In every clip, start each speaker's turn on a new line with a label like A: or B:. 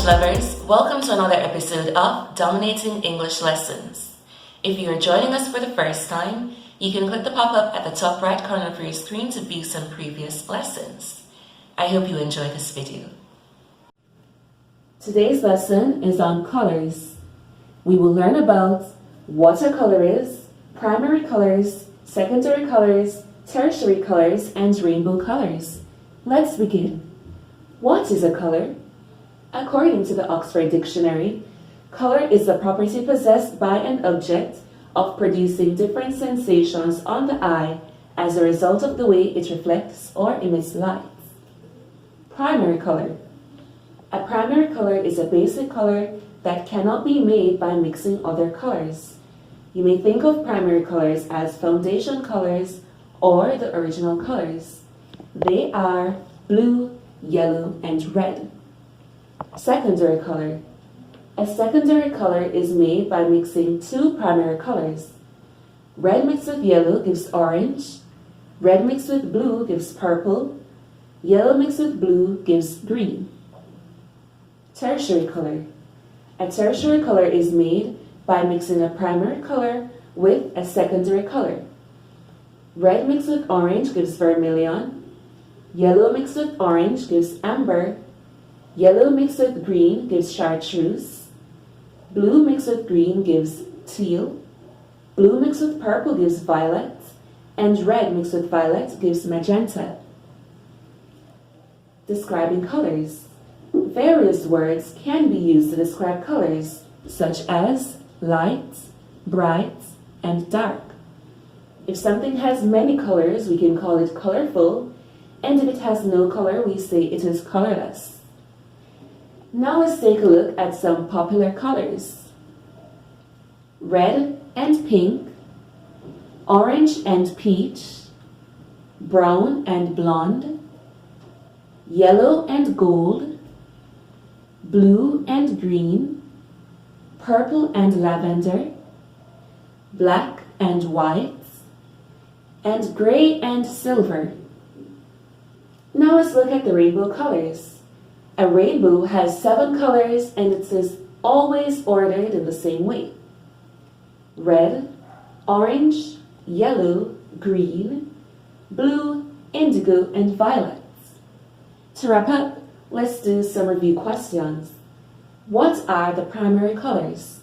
A: lovers, welcome to another episode of Dominating English Lessons. If you are joining us for the first time, you can click the pop-up at the top right corner of your screen to view some previous lessons. I hope you enjoy this video. Today's lesson is on colors. We will learn about what a color is, primary colors, secondary colors, tertiary colors, and rainbow colors. Let's begin. What is a color? According to the Oxford Dictionary, color is the property possessed by an object of producing different sensations on the eye as a result of the way it reflects or emits light. Primary color. A primary color is a basic color that cannot be made by mixing other colors. You may think of primary colors as foundation colors or the original colors. They are blue, yellow, and red. Secondary color. A secondary color is made by mixing two primary colors. Red mixed with yellow gives orange. Red mixed with blue gives purple. Yellow mixed with blue gives green. Tertiary color. A tertiary color is made by mixing a primary color with a secondary color. Red mixed with orange gives vermilion. Yellow mixed with orange gives amber. Yellow mixed with green gives chartreuse. Blue mixed with green gives teal. Blue mixed with purple gives violet. And red mixed with violet gives magenta. Describing colors. Various words can be used to describe colors, such as light, bright, and dark. If something has many colors, we can call it colorful, and if it has no color, we say it is colorless. Now let's take a look at some popular colors. Red and pink, orange and peach, brown and blonde, yellow and gold, blue and green, purple and lavender, black and white, and gray and silver. Now let's look at the rainbow colors. A rainbow has 7 colors and it is always ordered in the same way. Red, orange, yellow, green, blue, indigo, and violet. To wrap up, let's do some review questions. What are the primary colors?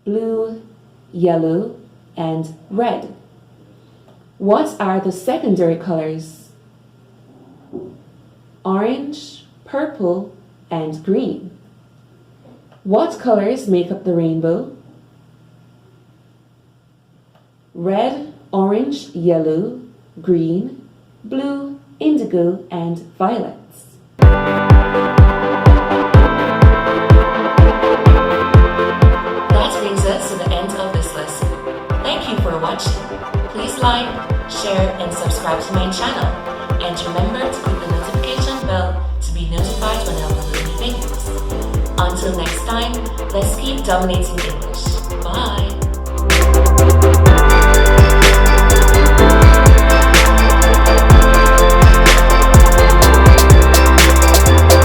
A: Blue, yellow, and red. What are the secondary colors? Orange, purple, and green. What colors make up the rainbow? Red, orange, yellow, green, blue, indigo, and violet. That brings us to the end of this lesson. Thank you for watching. Please like, share, and subscribe to my channel. And remember to click the notification bell to be notified when I upload new videos. Until next time, let's keep dominating English. Bye!